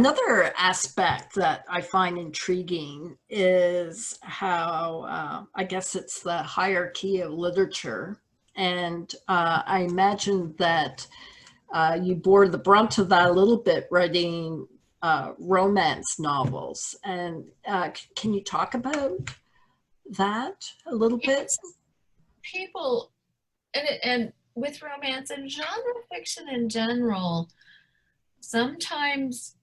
Another aspect that I find intriguing is how I guess it's the hierarchy of literature. And I imagine that you bore the brunt of that a little bit writing romance novels. And can you talk about that a little bit? Yes, people, and with romance and genre fiction in general, sometimes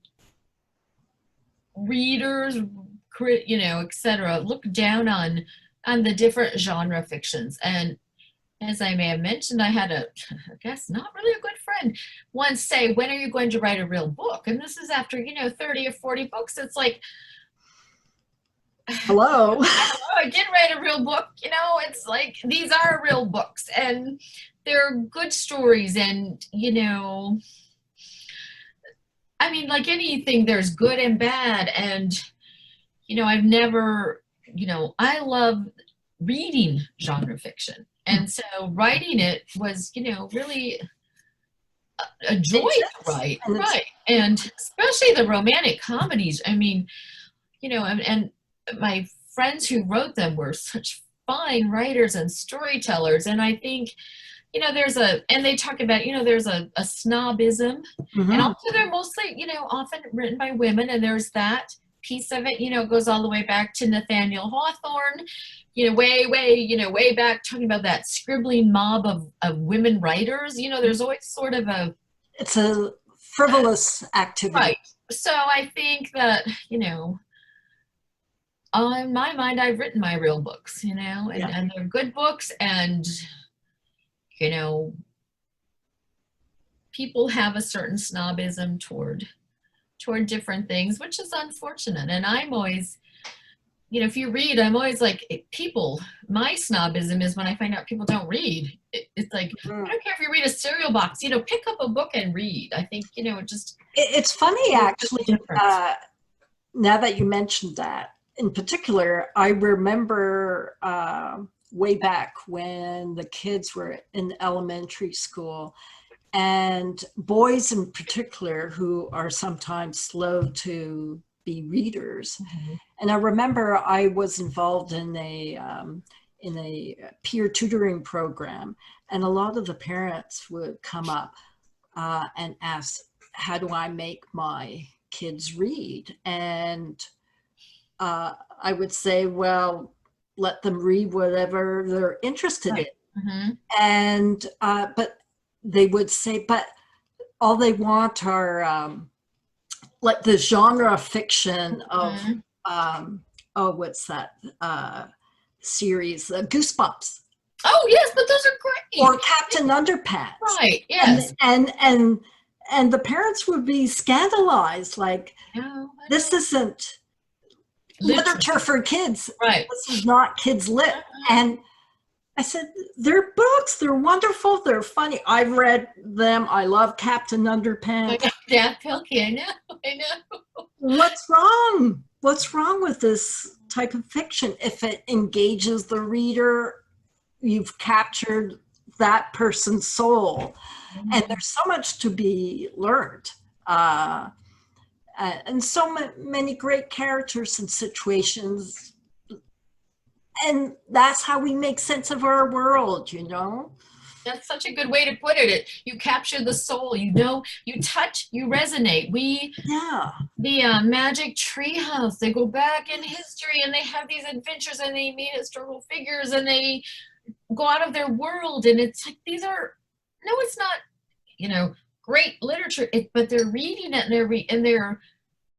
readers, etc., look down on the different genre fictions. And as I may have mentioned, I had I guess not really a good friend once say, "When are you going to write a real book?" And this is after 30 or 40 books. It's like, Hello. I did write a real book. It's like these are real books, and they're good stories, and I mean, like anything, there's good and bad. And, I've never, I love reading genre fiction. And so writing it was, really a joy to write. Right. And especially the romantic comedies. I mean, and my friends who wrote them were such fine writers and storytellers. And I think, and they talk about, there's a snobism. Mm-hmm. And also they're mostly, often written by women. And there's that piece of it, goes all the way back to Nathaniel Hawthorne, way back, talking about that scribbling mob of women writers. There's always sort of it's a frivolous activity. Right. So I think that, in my mind, I've written my real books, and they're good books. And people have a certain snobism toward different things, which is unfortunate. And I'm always, if you read, I'm always like, my snobism is when I find out people don't read. It's like, I don't care if you read a cereal box, pick up a book and read. I think, it's funny, actually, now that you mentioned that. In particular, I remember way back when the kids were in elementary school, and boys in particular who are sometimes slow to be readers. Mm-hmm. And I remember I was involved in a peer tutoring program, and a lot of the parents would come up and ask, how do I make my kids read? And I would say, well, let them read whatever they're interested in. Mm-hmm. And but they would say, but all they want are like the genre fiction of what's that series, Goosebumps. Oh yes, but those are great. Or Captain Underpants. Right. Yes. And the parents would be scandalized, like, this isn't literature for kids. Right. This is not kids lit. And I said, they're books. They're wonderful. They're funny. I've read them. I love Captain Underpants. Yeah, Pilkey. I know. What's wrong? What's wrong with this type of fiction? If it engages the reader, you've captured that person's soul. Mm-hmm. And there's so much to be learned. And so many great characters and situations. And that's how we make sense of our world, That's such a good way to put it. You capture the soul, you touch, you resonate. The Magic Treehouse, they go back in history and they have these adventures and they meet historical figures and they go out of their world. And it's like, it's not, great literature, but they're reading it and they're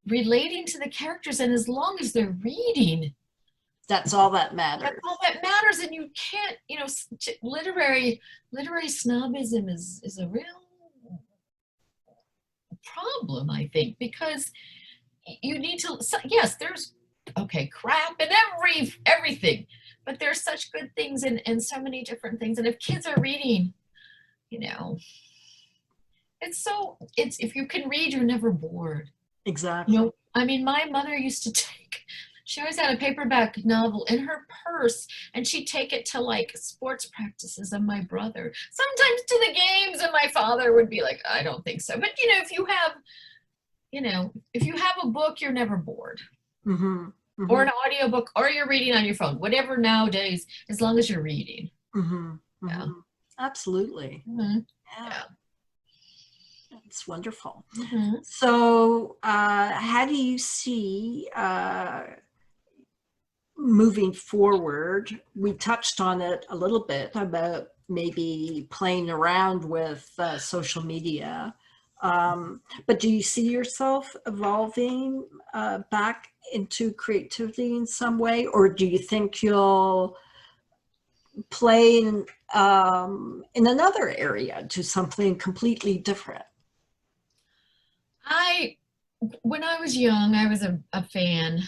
relating to the characters. And as long as they're reading, that's all that matters. That's all that matters. And you can't, literary snobism is a real problem, I think, because you need to, yes, there's, crap and everything, but there's such good things in so many different things. And if kids are reading, if you can read, you're never bored. Exactly. I mean, my mother used to she always had a paperback novel in her purse, and she'd take it to like sports practices of my brother, sometimes to the games, and my father would be like, I don't think so. But if you have you know, if you have a book, you're never bored. Mm-hmm. Or Mm-hmm. an audiobook, or you're reading on your phone, whatever nowadays, as long as you're reading. Mm-hmm. Yeah. Mm-hmm. Absolutely. Mm-hmm. Yeah. Yeah. It's wonderful. Mm-hmm. So, how do you see moving forward? We touched on it a little bit about maybe playing around with social media. But do you see yourself evolving back into creativity in some way? Or do you think you'll play in another area, do something completely different? I, when I was young, I was a fan,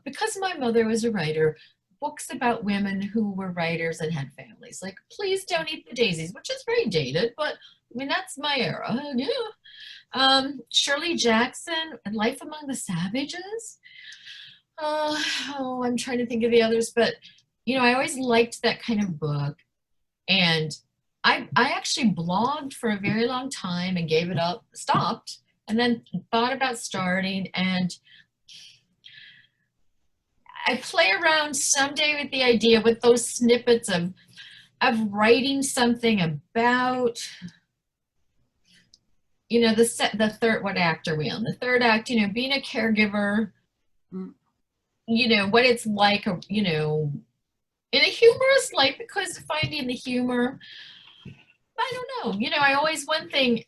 because my mother was a writer, books about women who were writers and had families. Like, Please Don't Eat the Daisies, which is very dated, but I mean, that's my era. Yeah. Shirley Jackson and Life Among the Savages. Oh, I'm trying to think of the others, but you know, I always liked that kind of book. And I actually blogged for a very long time and gave it up, stopped, and then thought about starting. And I play around someday with the idea, with those snippets of writing something about, you know, the third, what act are we on? The third act, you know, being a caregiver, Mm. you know, what it's like, you know, in a humorous light, because finding the humor, I don't know. You know, I always, one thing,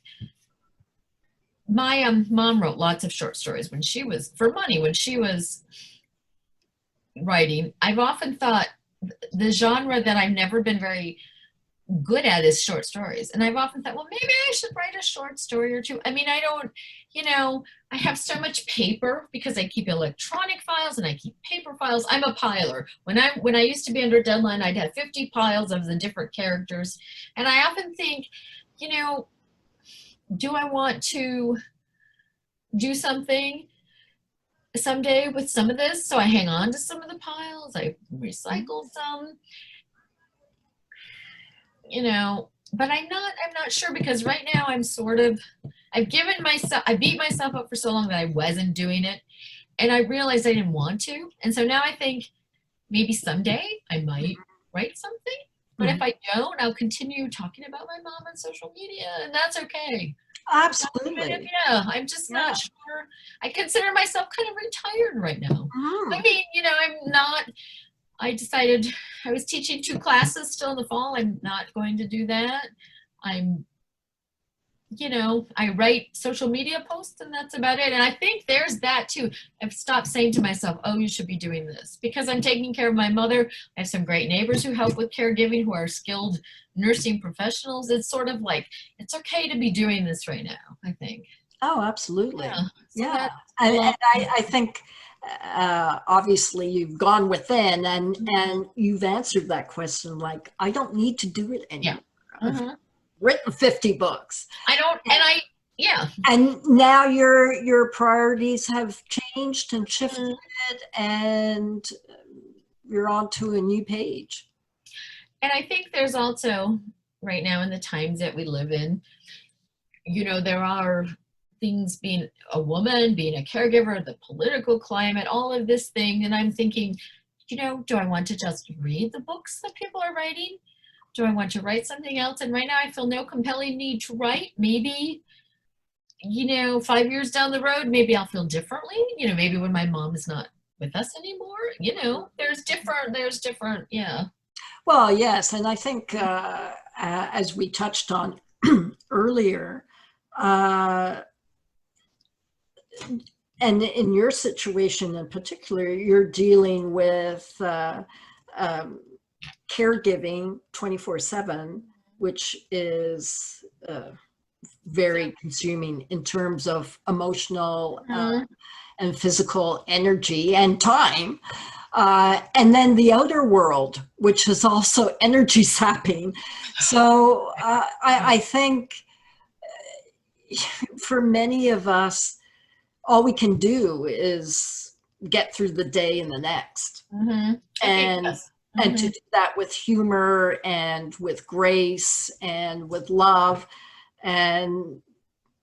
my mom wrote lots of short stories when she was, for money, when she was writing. I've often thought the genre that I've never been very good at is short stories. And I've often thought, well, maybe I should write a short story or two. I mean, I don't, you know, I have so much paper because I keep electronic files and I keep paper files. I'm a piler. When I used to be under deadline, I'd have 50 piles of the different characters. And I often think, you know, do I want to do something someday with some of this? So I hang on to some of the piles, I recycle some, you know, but I'm not sure, because right now I'm sort of, I beat myself up for so long that I wasn't doing it. And I realized I didn't want to. And so now I think maybe someday I might write something. But if Mhm. I don't, I'll continue talking about my mom on social media, and that's okay. Absolutely. Yeah, I'm just Yeah. not sure. I consider myself kind of retired right now. I Mhm. mean, you know, I'm not, I decided I was teaching 2 classes still in the fall. I'm not going to do that. I'm, you know, I write social media posts and that's about it. And I think there's that too. I've stopped saying to myself, oh, you should be doing this, because I'm taking care of my mother. I have some great neighbors who help with caregiving, who are skilled nursing professionals. It's sort of like, it's okay to be doing this right now, I think. Oh, absolutely. Yeah. So Yeah. that's And long. I think obviously you've gone within and you've answered that question. Like, I don't need to do it Yeah. anymore. I've Mhm. written 50 books. I don't, and I, yeah. And now your priorities have changed and shifted, Mhm. and you're on to a new page. And I think there's also, right now in the times that we live in, you know, there are things, being a woman, being a caregiver, the political climate, all of this thing. And I'm thinking, you know, do I want to just read the books that people are writing? Do I want to write something else? And right now I feel no compelling need to write. Maybe, you know, 5 years down the road, maybe I'll feel differently. You know, maybe when my mom is not with us anymore, you know, there's different, yeah. Well, yes, and I think as we touched on earlier, uh, and in your situation in particular, you're dealing with um, caregiving 24/7, which is very consuming in terms of emotional Mhm. and physical energy and time. And then the outer world, which is also energy sapping. So I think for many of us, all we can do is get through the day and the next. Mhm. I think And yes. and to Mhm. do that with humor and with grace and with love, and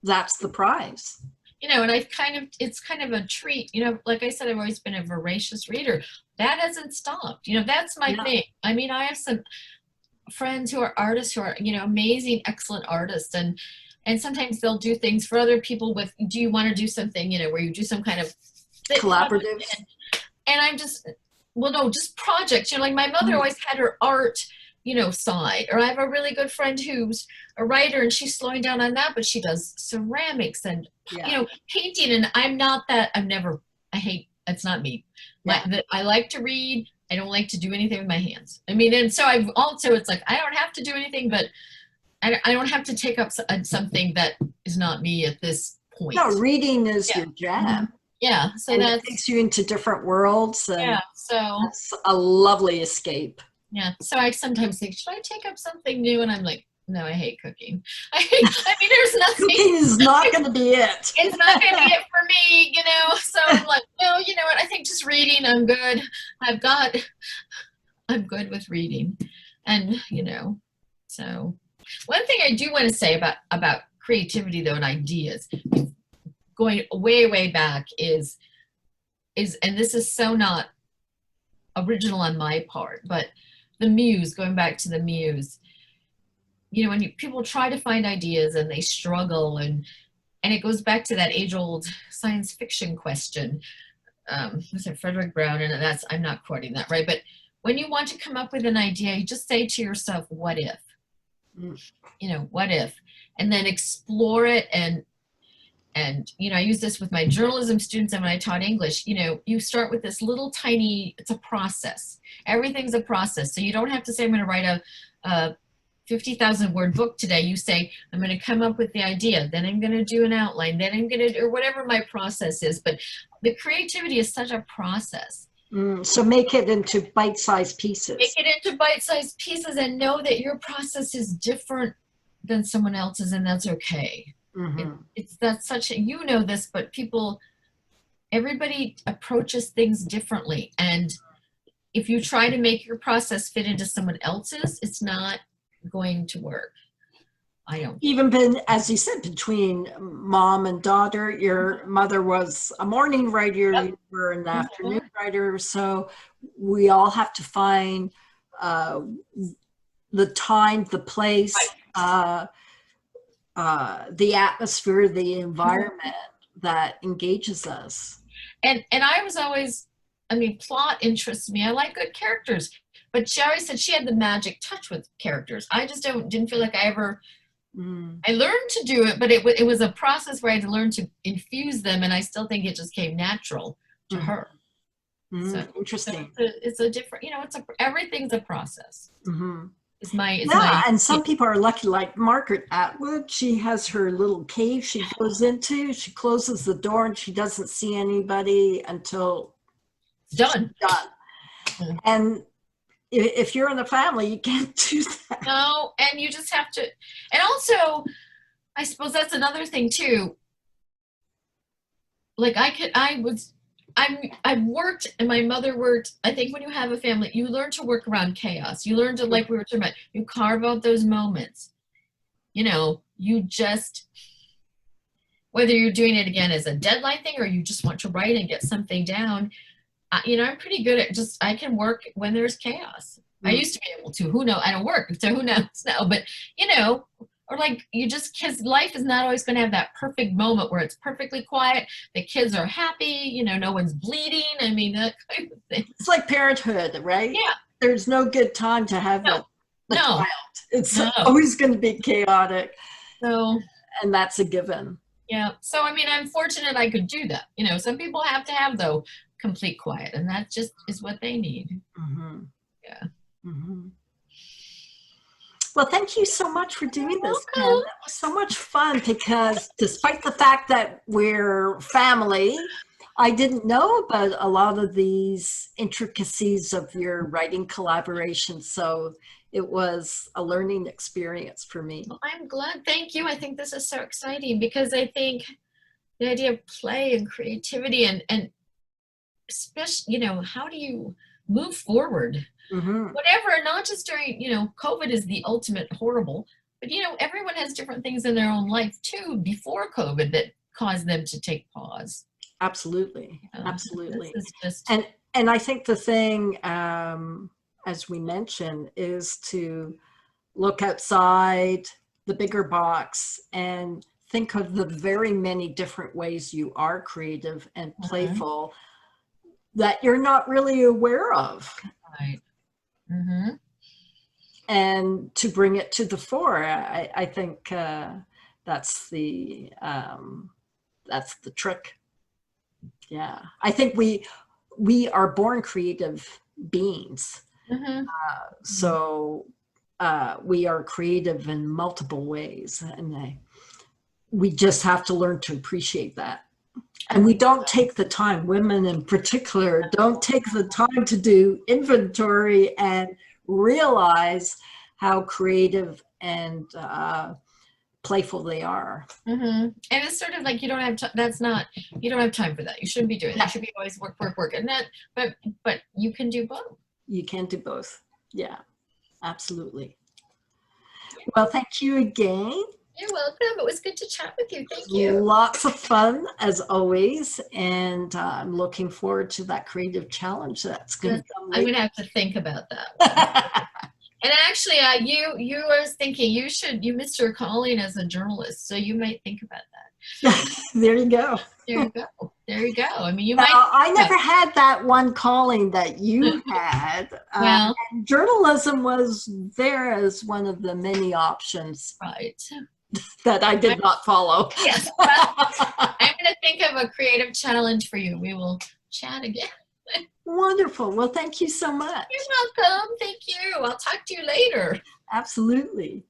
that's the prize. and it's kind of a treat, like I said, I've always been a voracious reader. That hasn't stopped. That's my Yeah. thing. I mean, I have some friends who are artists who are, amazing, excellent artists. And sometimes they'll do things for other people with, do you want to do something, where you do some kind of Collaborative. And I'm just, well, no, just projects. Like my mother always had her art, side. Or I have a really good friend who's a writer and she's slowing down on that, but she does ceramics and, painting. And I'm not that, it's not me. I like to read. I don't like to do anything with my hands. I mean, and so it's like, I don't have to do anything, but I don't have to take up something that is not me at this point. No, reading is your jam. Yeah, so that takes you into different worlds. And so it's a lovely escape. Yeah, so I sometimes think, should I take up something new? And I'm like, no, I hate cooking. I mean, there's nothing. Cooking is not going to be it. It's not going to be it for me, So I'm like, no, you know what? I think just reading, I'm good. I'm good with reading, and so one thing I do want to say about creativity though and ideas, going way back is, and this is so not original on my part, but the muse, going back to the muse, when people try to find ideas and they struggle, and it goes back to that age-old science fiction question. Was it Frederick Brown? And I'm not quoting that right, but when you want to come up with an idea, you just say to yourself, what if? What if? And then explore it. And I use this with my journalism students and when I taught English, you start with this little tiny, it's a process. Everything's a process. So you don't have to say, I'm going to write a 50,000 word book today. You say, I'm going to come up with the idea, then I'm going to do an outline, then I'm going to, or whatever my process is. But the creativity is such a process. So make it into bite-sized pieces. Make it into bite-sized pieces and know that your process is different than someone else's, and that's okay. That's such a, this, but everybody approaches things differently. And if you try to make your process fit into someone else's, it's not going to work. I don't. Even as you said, between mom and daughter, your mother was a morning writer, you were an afternoon writer. So we all have to find the time, the place, the atmosphere, the environment that engages us. And I was always, plot interests me. I like good characters, but she always said she had the magic touch with characters. I just didn't feel like I ever. I learned to do it, but it was a process where I had to learn to infuse them, and I still think it just came natural to her. So, interesting. So it's a different, everything's a process. And some people are lucky, like Margaret Atwood. She has her little cave she goes into. She closes the door and she doesn't see anybody until it's done. And if you're in the family, you can't do that. No, and you just have to. And also, I suppose that's another thing too. Like I've worked, and my mother worked. I think when you have a family, you learn to work around chaos. You learn to, like we were talking about, you carve out those moments. You just, whether you're doing it again as a deadline thing or you just want to write and get something down. I'm pretty good at I can work when there's chaos. I used to be able to. Who knows? I don't work, so who knows now? But, or like because life is not always going to have that perfect moment where it's perfectly quiet. The kids are happy, no one's bleeding. That kind of thing. It's like parenthood, right? Yeah. There's no good time to have a child. It's always going to be chaotic. So, and that's a given. Yeah. So, I'm fortunate I could do that. Some people have to have, though, complete quiet, and that just is what they need. Yeah. Well, thank you so much for doing this, Pam. That was so much fun, because despite the fact that we're family, I didn't know about a lot of these intricacies of your writing collaboration. So it was a learning experience for me. Well, I'm glad. Thank you. I think this is so exciting, because I think the idea of play and creativity and especially, how do you move forward? Whatever, not just during, COVID is the ultimate horrible, but everyone has different things in their own life too before COVID that cause them to take pause. Absolutely. Absolutely. This is just, And I think the thing, as we mentioned, is to look outside the bigger box and think of the very many different ways you are creative and playful that you're not really aware of. right. And to bring it to the fore, I think that's the trick. Yeah, I think we are born creative beings. So we are creative in multiple ways, and we just have to learn to appreciate that. And we don't take the time, women in particular, don't take the time to do inventory and realize how creative and playful they are. And it's sort of like you don't have you don't have time for that. You shouldn't be doing that. You should be always work. And that, but you can do both. You can do both. Yeah, absolutely. Well, thank you again. You're welcome. It was good to chat with you. Thank you. Lots of fun as always, and I'm looking forward to that creative challenge that's going to come. I'm going to have to think about that. And actually, you was thinking you missed your calling as a journalist, so you might think about that. There you go. There you go. There you go. I mean, you might. I never had that one calling that you had. Well, and journalism was there as one of the many options. Right. That I did not follow. Yes. Well, I'm going to think of a creative challenge for you. We will chat again. Wonderful. Well, thank you so much. You're welcome. Thank you. I'll talk to you later. Absolutely.